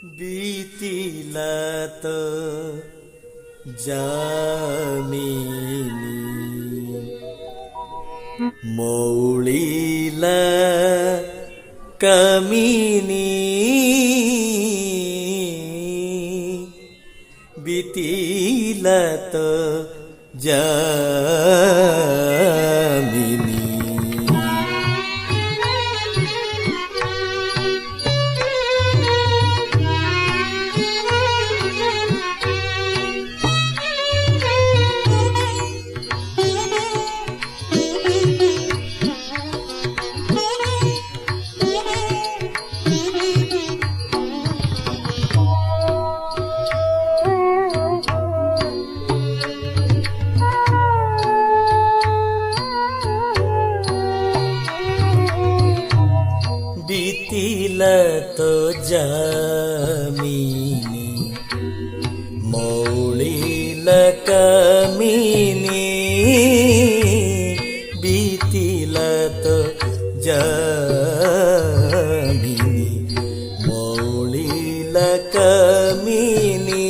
बीतीला तो जामिनी मौळीला कमिनी बीतीला तो जामिनी बीतीला तो जामिनी मौळीला कमिनी बीतीला तो जामिनी मौळीला कमिनी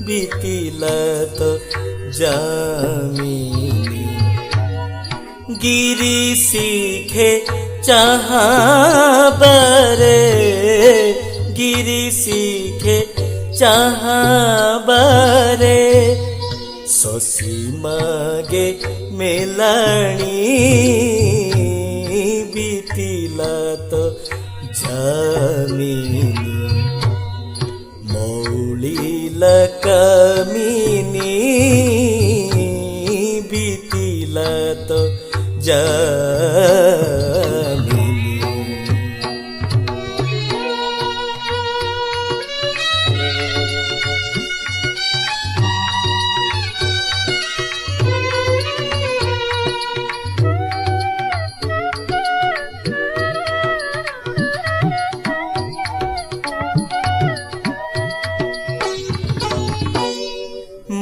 बीतीला तो जामिनी गिरी सीखे चाहबरे गिरी सीखे चाहबरे सोसी मगे मेलाणी बीतीला तो जामिनी मौळीला कमिनी बीतीला तो जामिनी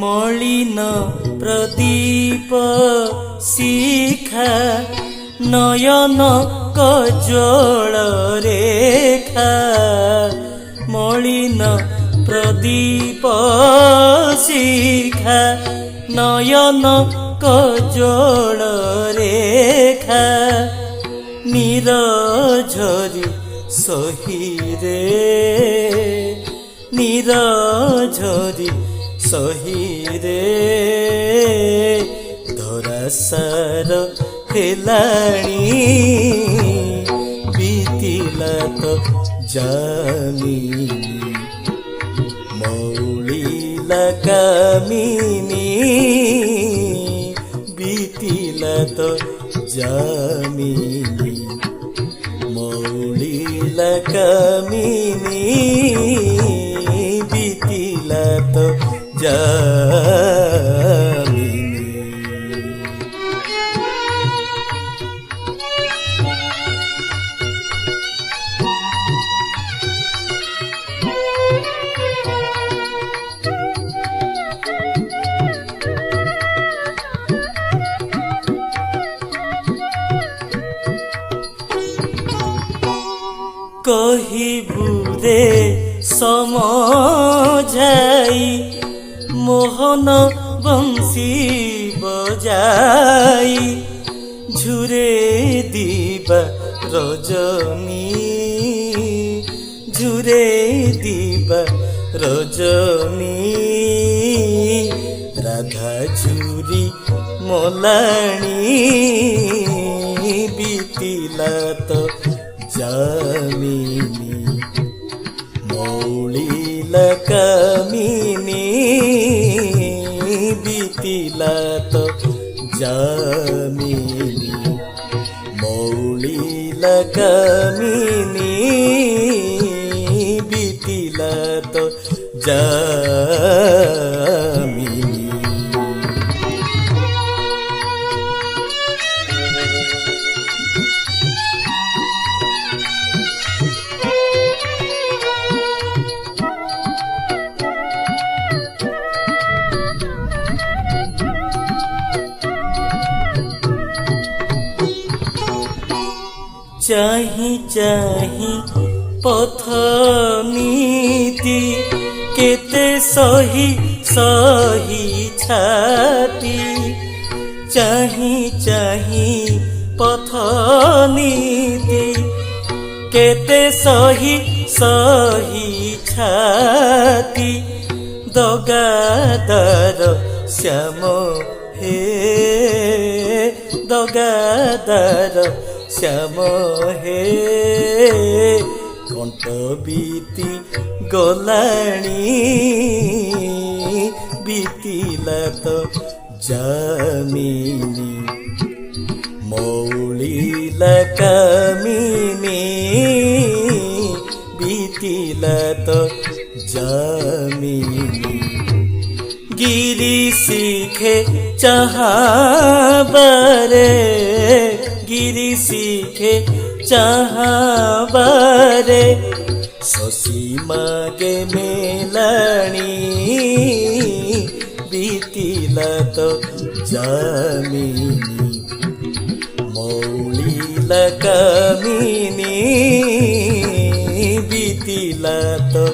मलिन प्रदीप शिखा नयन कजोल रेखा मलिन प्रदीप शिखा नयन कजोल रेखा नीरझरी सहीरे नीरझरी सहीरे धरासार हेलाणी बीतीला तो जामिनी मौळीला कमिनी बीतीला तो जामिनी मौळीला कमिनी बीतीला तो जामिनी कहिबुरे समझाई मोहन बंशी बजाई झुरे दीबा रजनी झुरे दीबा रजनी राधा झुरी मोलाणी बीतीला तो जामिनी मौळीला कमिनी बीतीला तो जामिनी मौळीला कमिनी बीतीला तो जामिनी चाही चाही পথ নীতি কেতে সহি সহি ছাতি চাহি চাহি পথ নীতি কেতে সহি সহি ছাতি দগাদার শ্যাম হে দগাদার শ্যাম হে কণ্ঠ বিতি গলাণী বিতিলা তো জামিনী মৌলিলা কামিনী বিতিলা তো জামিনী গিরি শিখে চাহাবারে গিরি শিখে চাহাবারে শশী মাগে মেলাণী বিতিলা তো জামিনী মৌলিলা কামিনী বিতিলা তো